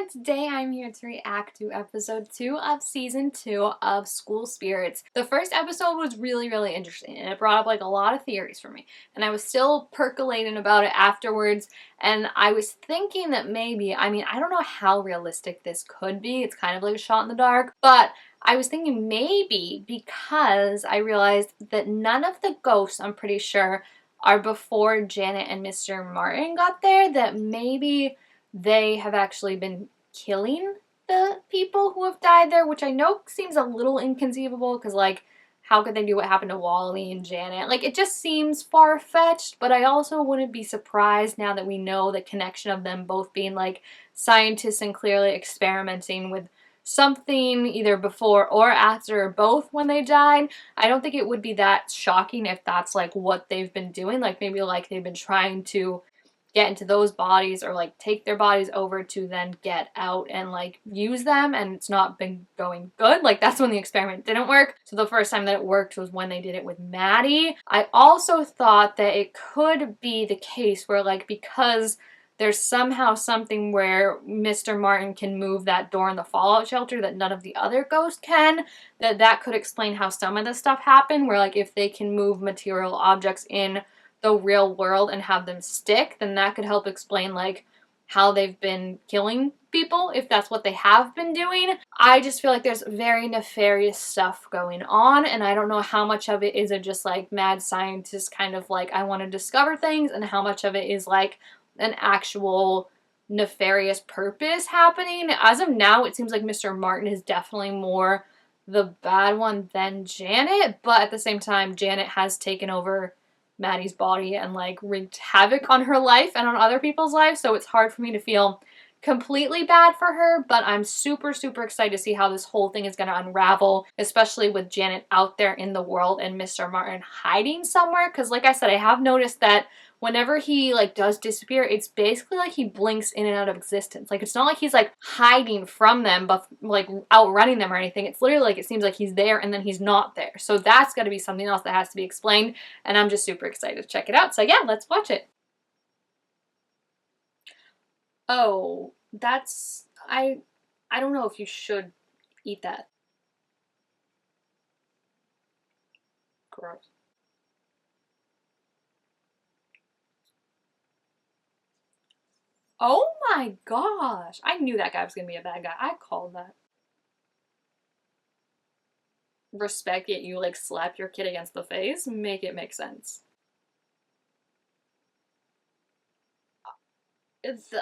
everyone, today I'm here to react to episode 2 of season 2 of School Spirits. The first episode was really interesting and it brought up like a lot of theories for me, and I was still percolating about it afterwards, and I was thinking that maybe, I don't know how realistic this could be, it's kind of like a shot in the dark, but I was thinking maybe because I realized that none of the ghosts, I'm pretty sure, are before Janet and Mr. Martin got there, that maybe they have actually been killing the people who have died there, which I know seems a little inconceivable because, like, how could they do what happened to Wally and Janet? Like, it just seems far-fetched, but I also wouldn't be surprised now that we know the connection of them both being, like, scientists and clearly experimenting with something either before or after or both when they died. I don't think it would be that shocking if that's, like, what they've been doing. Like, maybe, like, they've been trying to get into those bodies or like take their bodies over to then get out and like use them, and it's not been going good. Like, that's when the experiment didn't work. So the first time that it worked was when they did it with Maddie. I also thought that it could be the case where, like, because there's somehow something where Mr. Martin can move that door in the fallout shelter that none of the other ghosts can, that could explain how some of this stuff happened, where like if they can move material objects in the real world and have them stick, then that could help explain like how they've been killing people, if that's what they have been doing. I just feel like there's very nefarious stuff going on, and I don't know how much of it is a just like mad scientist kind of like I want to discover things, and how much of it is like an actual nefarious purpose happening. As of now, it seems like Mr. Martin is definitely more the bad one than Janet, but at the same time, Janet has taken over Maddie's body and like wreaked havoc on her life and on other people's lives, so it's hard for me to feel completely bad for her, but I'm super excited to see how this whole thing is going to unravel, especially with Janet out there in the world and Mr. Martin hiding somewhere, because like I said, I have noticed that whenever he like does disappear, it's basically like he blinks in and out of existence. Like, it's not like he's like hiding from them but like outrunning them or anything. It's literally like it seems like he's there and then he's not there. So that's got to be something else that has to be explained, and I'm just super excited to check it out. So yeah, let's watch it. Oh, that's I don't know if you should eat that. Gross. Oh my gosh. I knew that guy was gonna be a bad guy. I called that. Respect, yet you like slap your kid against the face? Make it make sense. It's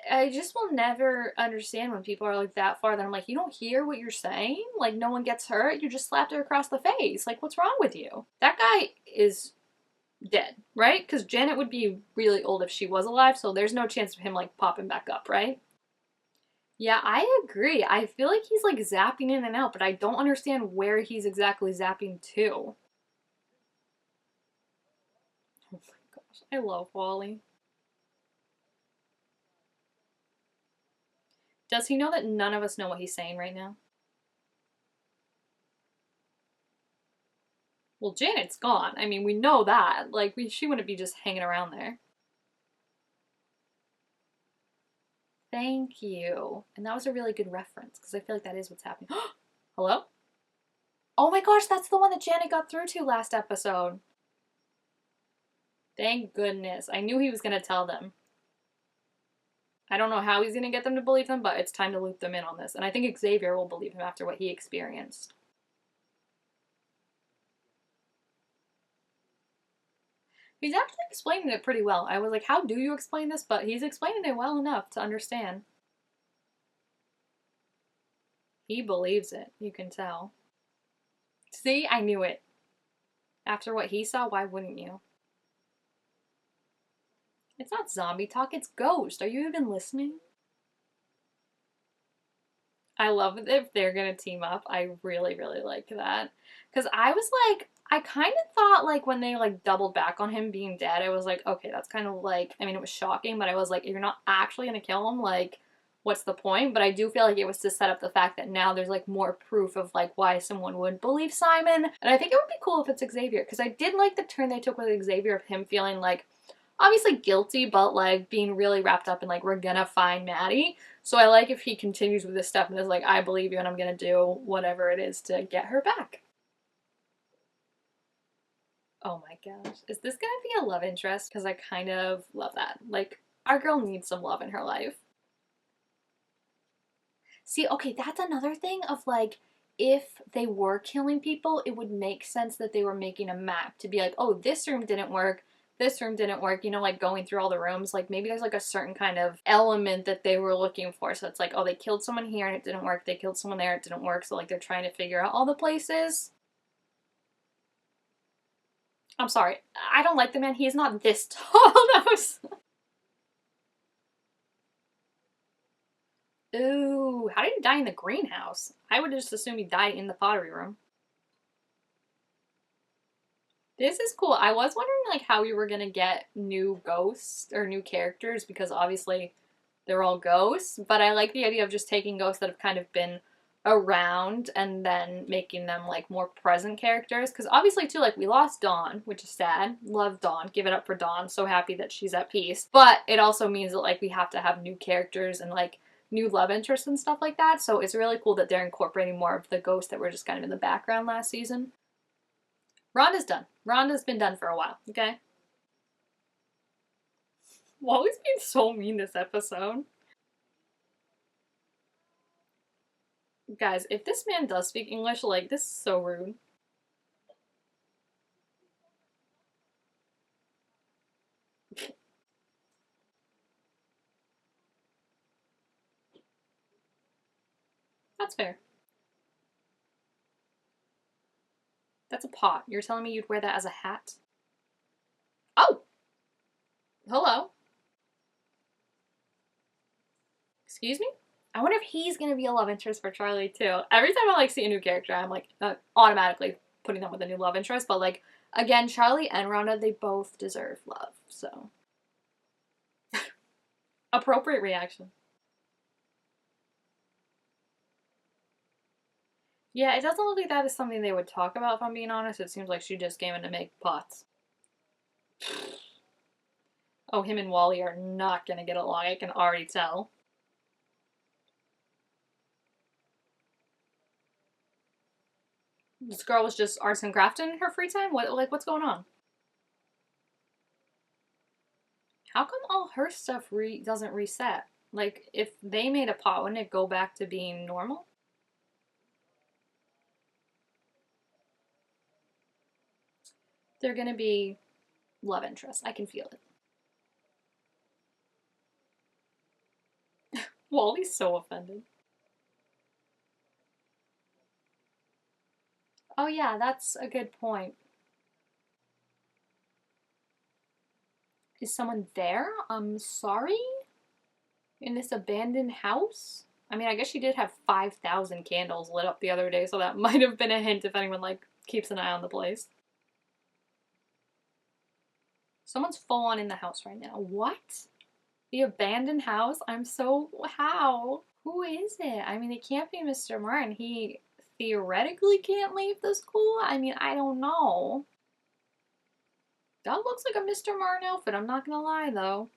I just will never understand when people are like that far that I'm like, you don't hear what you're saying? Like, no one gets hurt? You just slapped her across the face. Like, what's wrong with you? That guy is dead, right? Because Janet would be really old if she was alive, so there's no chance of him like popping back up, right? Yeah, I agree. I feel like he's like zapping in and out, but I don't understand where he's exactly zapping to. Oh my gosh, I love Wally. Does he know that none of us know what he's saying right now? Well, Janet's gone. I mean, we know that. Like, she wouldn't be just hanging around there. Thank you. And that was a really good reference, because I feel like that is what's happening. Hello? Oh my gosh, that's the one that Janet got through to last episode. Thank goodness. I knew he was going to tell them. I don't know how he's going to get them to believe them, but it's time to loop them in on this. And I think Xavier will believe him after what he experienced. He's actually explaining it pretty well. I was like, how do you explain this? But he's explaining it well enough to understand. He believes it. You can tell. See? I knew it. After what he saw, why wouldn't you? It's not zombie talk, it's ghost. Are you even listening? I love it if they're gonna team up. I really like that. Because I was like, I kind of thought like when they like doubled back on him being dead, I was like, okay, that's kind of like, I mean, it was shocking, but I was like, if you're not actually gonna kill him, like, what's the point? But I do feel like it was to set up the fact that now there's like more proof of like why someone would believe Simon. And I think it would be cool if it's Xavier, because I did like the turn they took with Xavier of him feeling like obviously guilty, but like being really wrapped up in like, we're gonna find Maddie. So I like if he continues with this stuff and is like, I believe you and I'm gonna do whatever it is to get her back. Oh my gosh. Is this gonna be a love interest? Because I kind of love that. Like, our girl needs some love in her life. See, okay, that's another thing of like, if they were killing people, it would make sense that they were making a map to be like, oh, this room didn't work, this room didn't work, you know, like going through all the rooms. Like maybe there's like a certain kind of element that they were looking for. So it's like, oh, they killed someone here and it didn't work, they killed someone there, it didn't work. So like they're trying to figure out all the places. I'm sorry, I don't like the man. He is not this tall. That was. Ooh, how did he die in the greenhouse? I would just assume he died in the pottery room. This is cool. I was wondering like how we were gonna get new ghosts or new characters because obviously they're all ghosts, but I like the idea of just taking ghosts that have kind of been around and then making them like more present characters because obviously too like we lost Dawn, which is sad. Love Dawn. Give it up for Dawn. So happy that she's at peace. But it also means that like we have to have new characters and like new love interests and stuff like that. So it's really cool that they're incorporating more of the ghosts that were just kind of in the background last season. Rhonda's done. Rhonda's been done for a while, okay? Wally's being so mean this episode. Guys, if this man does speak English, like, this is so rude. That's fair. That's a pot. You're telling me you'd wear that as a hat? Oh! Hello. Excuse me? I wonder if he's gonna be a love interest for Charlie too. Every time I like see a new character, I'm like automatically putting them with a new love interest. But like again, Charlie and Rhonda, they both deserve love. So appropriate reaction. Yeah, it doesn't look like that is something they would talk about. If I'm being honest, it seems like she just came in to make pots. Oh, him and Wally are not gonna get along. I can already tell. This girl was just arts and crafting in her free time? What's going on? How come all her stuff doesn't reset? Like, if they made a pot, wouldn't it go back to being normal? They're gonna be love interests. I can feel it. Wally's so offended. Oh yeah, that's a good point. Is someone there? I'm sorry? In this abandoned house? I mean, I guess she did have 5,000 candles lit up the other day, so that might have been a hint if anyone, like, keeps an eye on the place. Someone's full on in the house right now. What? The abandoned house? I'm so... How? Who is it? I mean, it can't be Mr. Martin. He theoretically can't leave the school? I mean, I don't know. That looks like a Mr. Martin outfit, I'm not gonna lie, though.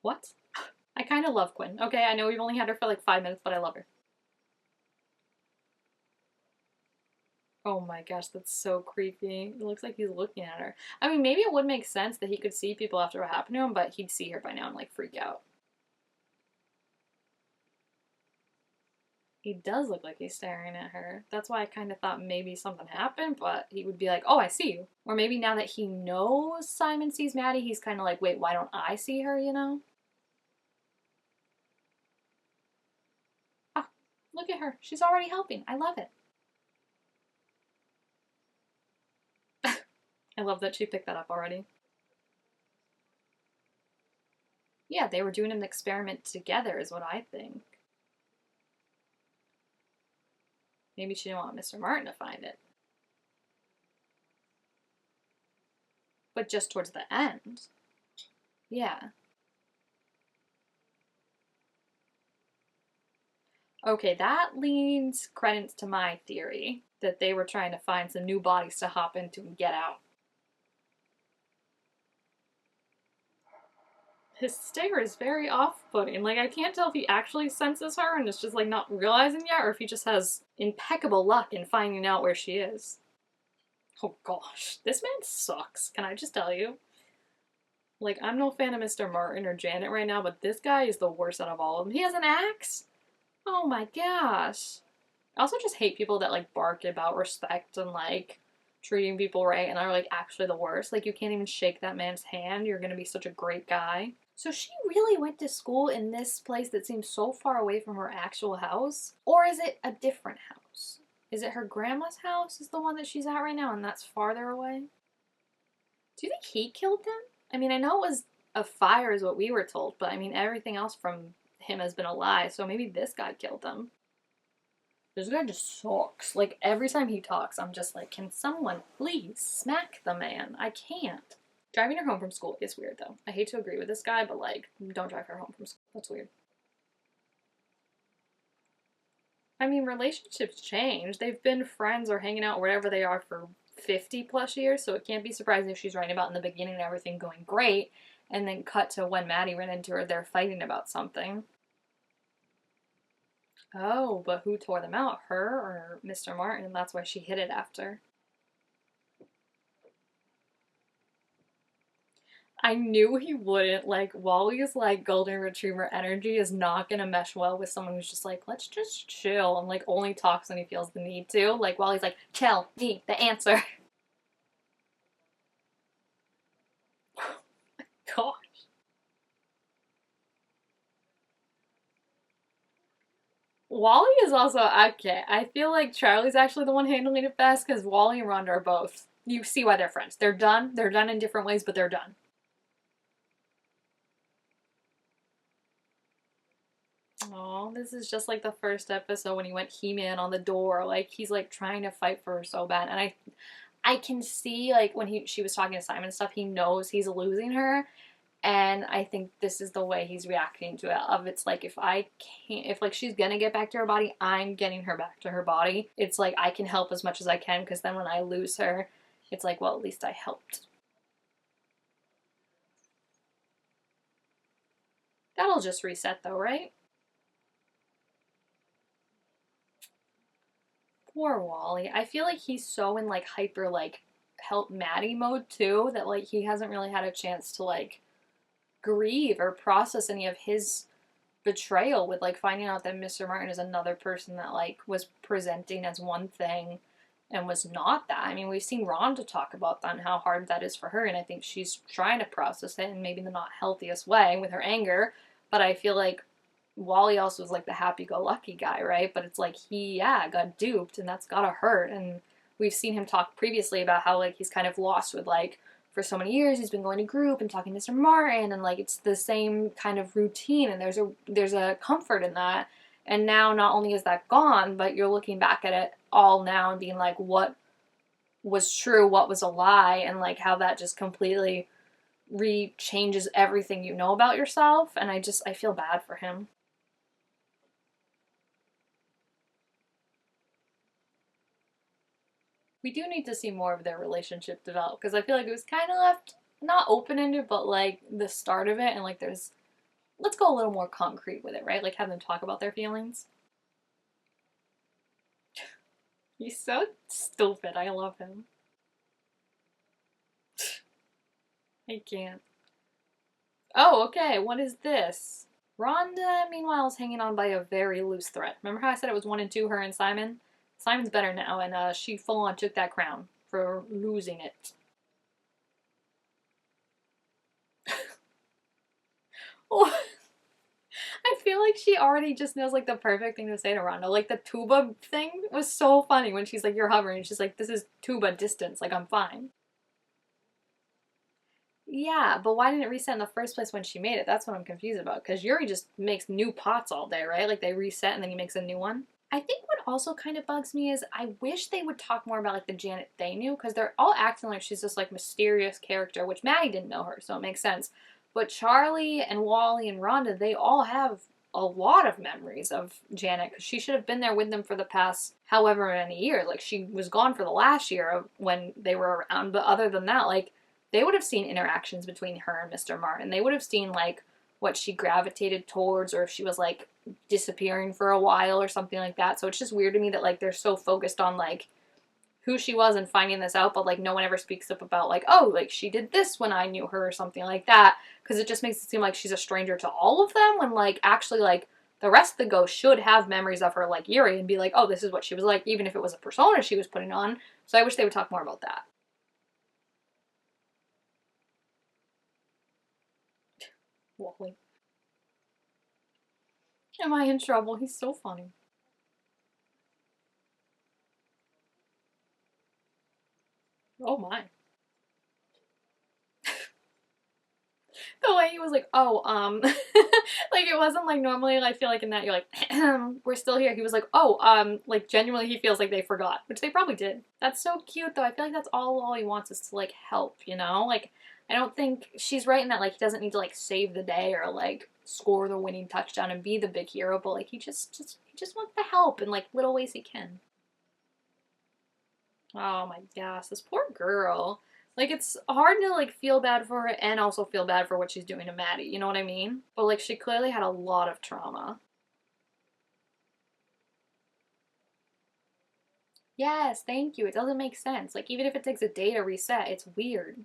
What? I kind of love Quinn. Okay, I know we've only had her for like 5 minutes, but I love her. Oh my gosh, that's so creepy. It looks like he's looking at her. I mean, maybe it would make sense that he could see people after what happened to him, but he'd see her by now and like freak out. He does look like he's staring at her. That's why I kind of thought maybe something happened, but he would be like, oh, I see you. Or maybe now that he knows Simon sees Maddie, he's kind of like, wait, why don't I see her, you know? Ah, look at her. She's already helping. I love it. I love that she picked that up already. Yeah, they were doing an experiment together is what I think. Maybe she didn't want Mr. Martin to find it. But just towards the end. Yeah. Okay, that leads credence to my theory that they were trying to find some new bodies to hop into and get out. His stare is very off-putting. Like, I can't tell if he actually senses her and is just, like, not realizing yet, or if he just has impeccable luck in finding out where she is. Oh gosh, this man sucks, can I just tell you? Like, I'm no fan of Mr. Martin or Janet right now, but this guy is the worst out of all of them. He has an axe? Oh my gosh. I also just hate people that, like, bark about respect and, like, treating people right and are, like, actually the worst. Like, you can't even shake that man's hand. You're gonna be such a great guy. So she really went to school in this place that seems so far away from her actual house? Or is it a different house? Is it her grandma's house is the one that she's at right now and that's farther away? Do you think he killed them? I mean, I know it was a fire is what we were told, but I mean, everything else from him has been a lie, so maybe this guy killed them. This guy just sucks. Like, every time he talks, I'm just like, can someone please smack the man? I can't. Driving her home from school is weird, though. I hate to agree with this guy, but, like, don't drive her home from school. That's weird. I mean, relationships change. They've been friends or hanging out wherever they are for 50 plus years, so it can't be surprising if she's writing about in the beginning everything going great, and then cut to when Maddie ran into her, they're fighting about something. Oh, but who tore them out? Her or Mr. Martin? And that's why she hid it after. I knew he wouldn't. Like, Wally's, like, golden retriever energy is not gonna mesh well with someone who's just like, let's just chill, and, like, only talks when he feels the need to. Like, Wally's like, tell me the answer. Gosh. Wally is also, okay, I feel like Charlie's actually the one handling it best, because Wally and Rhonda are both, you see why they're friends. They're done in different ways, but they're done. Oh, this is just like the first episode when he went He-Man on the door. Like, he's like trying to fight for her so bad. And I can see, like, when she was talking to Simon and stuff, he knows he's losing her. And I think this is the way he's reacting to it. Of it's like, if I can't, if like she's gonna get back to her body, I'm getting her back to her body. It's like I can help as much as I can, because then when I lose her, it's like, well, at least I helped. That'll just reset though, right? Poor Wally. I feel like he's so in like hyper like help Maddie mode too, that like he hasn't really had a chance to like grieve or process any of his betrayal with like finding out that Mr. Martin is another person that like was presenting as one thing and was not that. I mean, we've seen Rhonda talk about that and how hard that is for her, and I think she's trying to process it in maybe the not healthiest way with her anger, but I feel like Wally also is like the happy-go-lucky guy, right? But it's like he, yeah, got duped, and that's gotta hurt. And we've seen him talk previously about how like he's kind of lost with like for so many years he's been going to group and talking to Mr. Martin, and like it's the same kind of routine, and there's a comfort in that. And now not only is that gone, but you're looking back at it all now and being like, what was true, what was a lie, and like how that just completely re-changes everything you know about yourself. And I feel bad for him. We do need to see more of their relationship develop, because I feel like it was kind of left not open ended, but like the start of it, and like there's let's go a little more concrete with it, right? Like have them talk about their feelings. He's so stupid. I love him. I can't. Oh, okay. What is this? Rhonda, meanwhile, is hanging on by a very loose thread. Remember how I said it was 1 and 2, her and Simon? Simon's better now, and she full on took that crown for losing it. Oh, I feel like she already just knows like the perfect thing to say to Rhonda. Like the tuba thing was so funny when she's like, you're hovering. She's like, this is tuba distance. Like, I'm fine. Yeah, but why didn't it reset in the first place when she made it? That's what I'm confused about. Because Yuri just makes new pots all day, right? Like they reset and then he makes a new one. I think what also kind of bugs me is I wish they would talk more about like the Janet they knew, because they're all acting like she's this like mysterious character, which Maddie didn't know her, so it makes sense. But Charlie and Wally and Rhonda, they all have a lot of memories of Janet, because she should have been there with them for the past however many years. Like she was gone for the last year of when they were around, but other than that, like they would have seen interactions between her and Mr. Martin. They would have seen, like, what she gravitated towards, or if she was, like, disappearing for a while or something like that. So it's just weird to me that, like, they're so focused on, like, who she was and finding this out, but, like, no one ever speaks up about, like, oh, like, she did this when I knew her or something like that, because it just makes it seem like she's a stranger to all of them, when, like, actually, like, the rest of the ghosts should have memories of her, like Yuri, and be like, oh, this is what she was like, even if it was a persona she was putting on. So I wish they would talk more about that. Wally. Am I in trouble? He's so funny. Oh my. The way he was like, oh, like, it wasn't like normally, I feel like in that you're like, we're still here. He was like, oh, like, genuinely he feels like they forgot, which they probably did. That's so cute, though. I feel like that's all he wants is to, like, help, you know? Like, I don't think she's right in that, like, he doesn't need to, like, save the day or, like, score the winning touchdown and be the big hero, but, like, he just wants to help in, like, little ways he can. Oh my gosh, this poor girl. Like, it's hard to, like, feel bad for her and also feel bad for what she's doing to Maddie, you know what I mean? But, like, she clearly had a lot of trauma. Yes, thank you. It doesn't make sense. Like, even if it takes a day to reset, it's weird.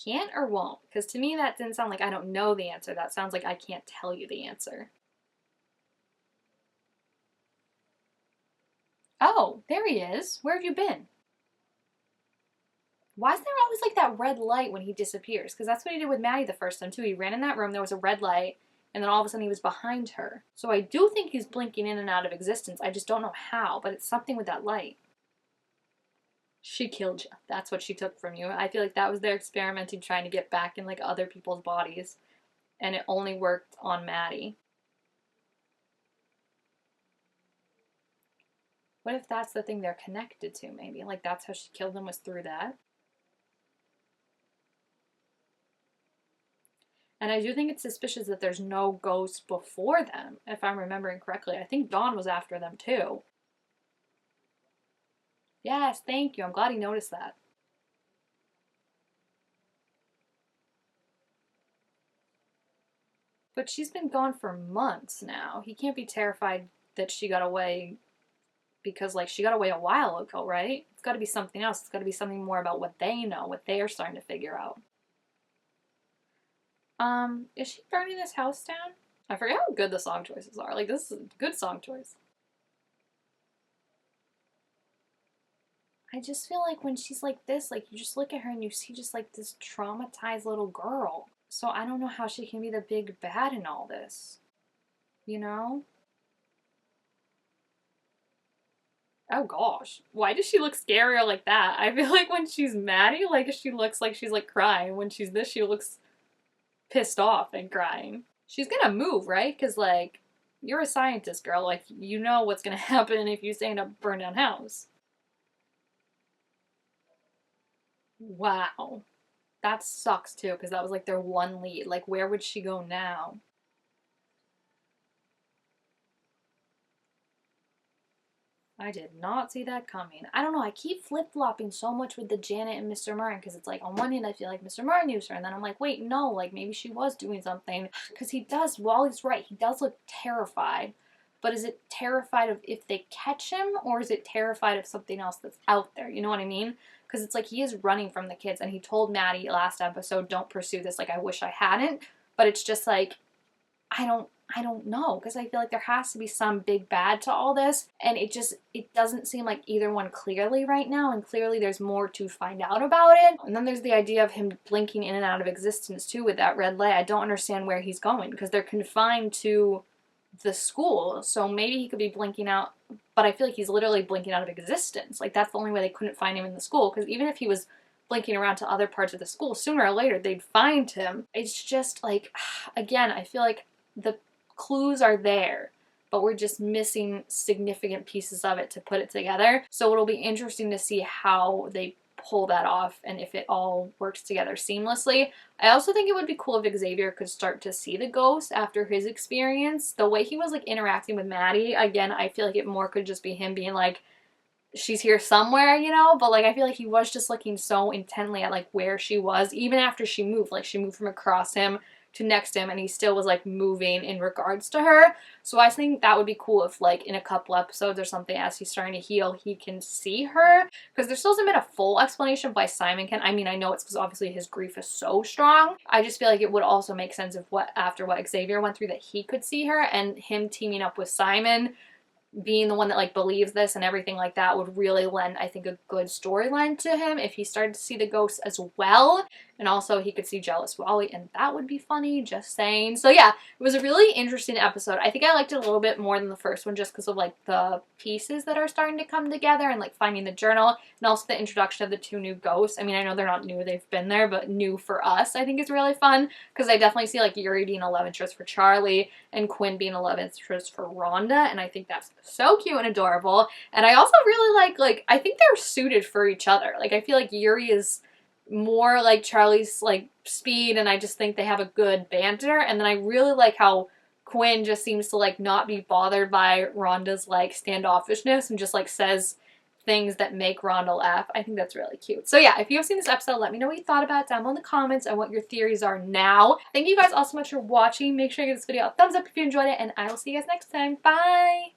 Can't or won't? Because to me, that didn't sound like I don't know the answer. That sounds like I can't tell you the answer. Oh, there he is. Where have you been? Why is there always like that red light when he disappears? Because that's what he did with Maddie the first time too. He ran in that room, there was a red light, and then all of a sudden he was behind her. So I do think he's blinking in and out of existence. I just don't know how, but it's something with that light. She killed you. That's what she took from you. I feel like that was their experimenting trying to get back in like other people's bodies. And it only worked on Maddie. What if that's the thing they're connected to, maybe? Like that's how she killed them, was through that? And I do think it's suspicious that there's no ghost before them, if I'm remembering correctly. I think Dawn was after them too. Yes, thank you. I'm glad he noticed that. But she's been gone for months now. He can't be terrified that she got away because, like, she got away a while ago, right? It's got to be something else. It's got to be something more about what they know, what they are starting to figure out. Is she burning this house down? I forget how good the song choices are. Like, this is a good song choice. I just feel like when she's like this, like, you just look at her and you see just, like, this traumatized little girl. So I don't know how she can be the big bad in all this. You know? Oh gosh. Why does she look scarier like that? I feel like when she's Maddie, like, she looks like she's, like, crying. When she's this, she looks pissed off and crying. She's gonna move, right? Because, like, you're a scientist, girl. Like, you know what's gonna happen if you stay in a burned down house. Wow. That sucks, too, because that was, like, their one lead. Like, where would she go now? I did not see that coming. I don't know, I keep flip-flopping so much with the Janet and Mr. Martin, because it's like, on one hand I feel like Mr. Martin used her, and then I'm like, wait, no, like, maybe she was doing something. Because he does, Wally's right, he does look terrified. But is it terrified of if they catch him, or is it terrified of something else that's out there? You know what I mean? Because it's like he is running from the kids, and he told Maddie last episode, don't pursue this, like, I wish I hadn't. But it's just like, I don't know, because I feel like there has to be some big bad to all this, and it doesn't seem like either one clearly right now, and clearly there's more to find out about it. And then there's the idea of him blinking in and out of existence too with that red light. I don't understand where he's going, because they're confined to the school, so maybe he could be blinking out, but I feel like he's literally blinking out of existence. Like, that's the only way they couldn't find him in the school, because even if he was blinking around to other parts of the school, sooner or later they'd find him. It's just like, again, I feel like the clues are there, but we're just missing significant pieces of it to put it together. So it'll be interesting to see how they pull that off and if it all works together seamlessly. I also think it would be cool if Xavier could start to see the ghost after his experience. The way he was like interacting with Maddie, again, I feel like it more could just be him being like, she's here somewhere, you know, but like I feel like he was just looking so intently at like where she was, even after she moved. Like she moved from across him to next to him, and he still was like moving in regards to her. So I think that would be cool if like in a couple episodes or something, as he's starting to heal, he can see her, because there still hasn't been a full explanation of why Simon can. I mean, I know it's because obviously his grief is so strong. I just feel like it would also make sense if after what Xavier went through, that he could see her, and him teaming up with Simon being the one that like believes this and everything like that would really lend, I think, a good storyline to him if he started to see the ghosts as well. And also he could see jealous Wally, and that would be funny, just saying. So yeah, it was a really interesting episode. I think I liked it a little bit more than the first one, just because of like the pieces that are starting to come together, and like finding the journal, and also the introduction of the 2 new ghosts. I mean, I know they're not new, they've been there, but new for us I think is really fun, because I definitely see like Yuri being a love interest for Charlie and Quinn being a love interest for Rhonda, and I think that's so cute and adorable. And I also really like I think they're suited for each other. Like I feel like Yuri is more like Charlie's like speed, and I just think they have a good banter. And then I really like how Quinn just seems to like not be bothered by Rhonda's like standoffishness, and just like says things that make Rhonda laugh. I think that's really cute. So yeah, if you have seen this episode, let me know what you thought about it down below in the comments and what your theories are now. Thank you guys all so much for watching. Make sure you give this video a thumbs up if you enjoyed it, and I will see you guys next time. Bye!